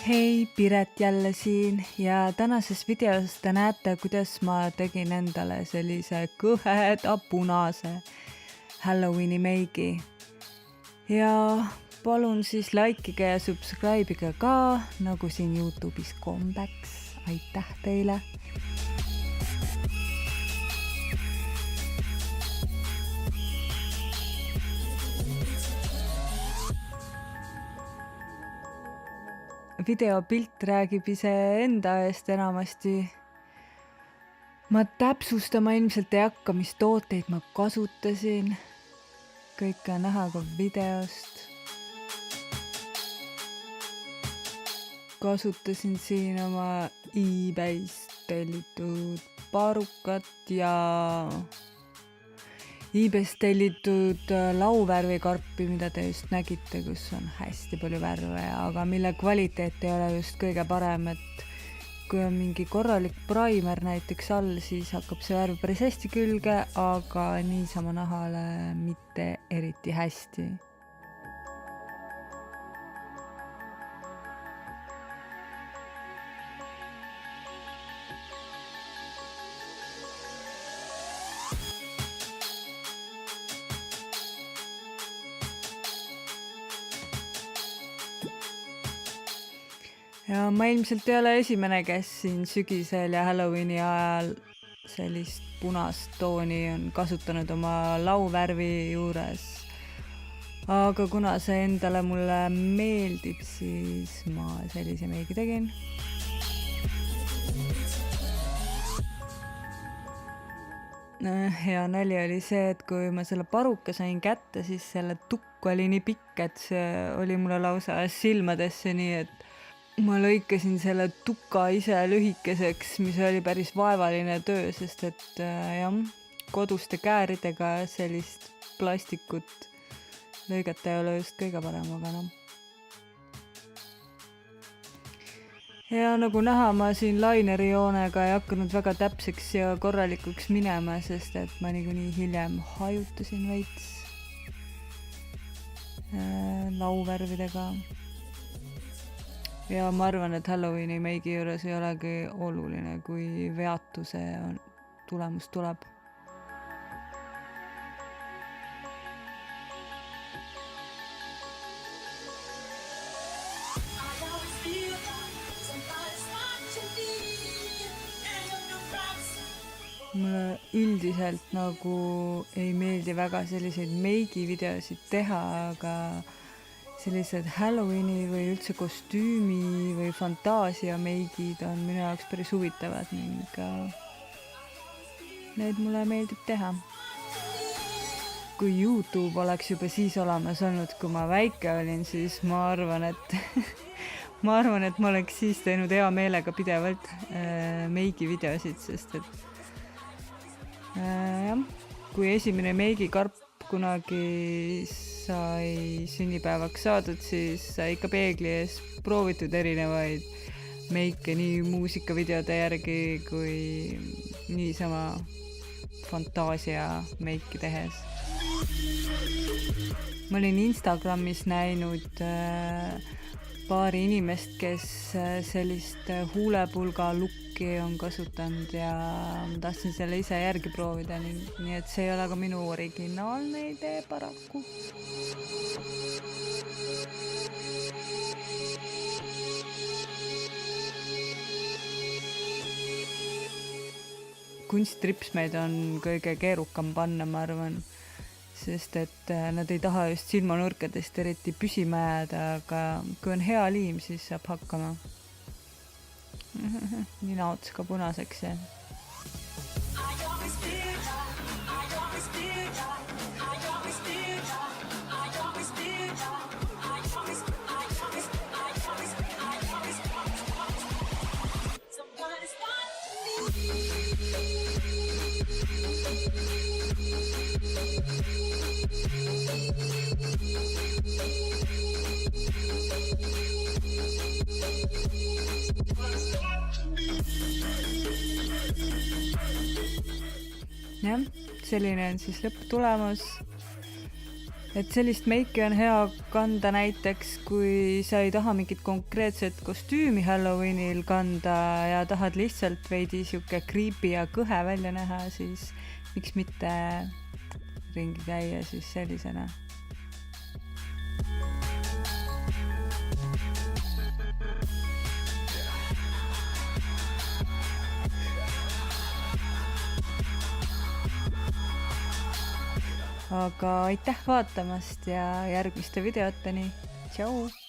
Hei, Piret jälle siin ja tänases videos te näete, kuidas ma tegin endale sellise kõheda punase Halloweeni meigi. Ja palun siis likeige ja subscribe'ige ka, nagu siin YouTube'is kombeks. Aitäh teile! Videopilt räägib iseenda eest enamasti. Ma täpsustama ilmselt ei hakka, mis tooteid ma kasutasin. Kõike on näha ka videost. Kasutasin siin oma eBayst tellitud parukat ja eBayst tellitud lauvärvikarpi, mida te just nägite, kus on hästi palju värve, aga mille kvaliteet ei ole just kõige parem, et kui on mingi korralik primer näiteks all, siis hakkab see värv päris hästi külge, aga niisama nahale mitte eriti hästi. Ja ma ilmselt ei ole esimene, kes siin sügisel ja Halloweeni ajal sellist punast tooni on kasutanud oma lauvärvi juures. Aga kuna see endale mulle meeldib, siis ma sellise meigi tegin. Hea nali oli see, et kui ma selle paruka sain kätte, siis selle tukk oli nii pikk, et see oli mulle lausa silmadesse, nii et ma lõikasin selle tuka ise lühikeseks, mis oli päris vaevaline töö, sest et koduste kääridega sellist plastikut lõigata ei ole just kõige parem, aga noh. Ja nagu näha, ma siin laineri joonega ei hakanud väga täpseks ja korralikuks minema, sest et ma niikuinii hiljem hajutasin veits lauvärvidega. Ja ma arvan, et Halloweeni meigi juures ei olegi oluline, kui veatuse tulemus tuleb. Mulle üldiselt nagu ei meeldi väga selliseid meigivideosid teha, aga sellised Halloweeni või üldse kostüümi või fantaasia meigid on minu jaoks päris huvitavad ning need mulle meeldib teha. Kui YouTube oleks juba siis olemas olnud, kui ma väike olin, siis ma arvan, et ma oleks siis teinud hea meelega pidevalt meigivideosid, sest et kui esimene meigikarp kunagi sai sünnipäevaks saadud, siis sai ikka peegli ees proovitud erinevaid meike nii muusikavideode järgi kui niisama fantaasia meiki tehes. Ma olin Instagramis näinud paari inimest, kes sellist huulepulga lukki on kasutanud ja tahtsin selle ise järgi proovida, nii et see ei ole ka minu originaalne idee paraku. Kunstripsmeid on kõige keerukam panna, ma arvan, sest et nad ei taha just silmanurkadest eriti püsima jääda, aga kui on hea liim, siis saab hakkama. Nina ots ka punaseks ja. Jah, selline on siis lõpptulemus. et sellist meiki on hea kanda näiteks, kui sa ei taha mingit konkreetset kostüümi Halloweenil kanda ja tahad lihtsalt veidi sihuke creepy ja kõhe välja näha, siis miks mitte ringi käia siis sellisena. Aga aitäh vaatamast ja järgmiste videoteni. Tšau!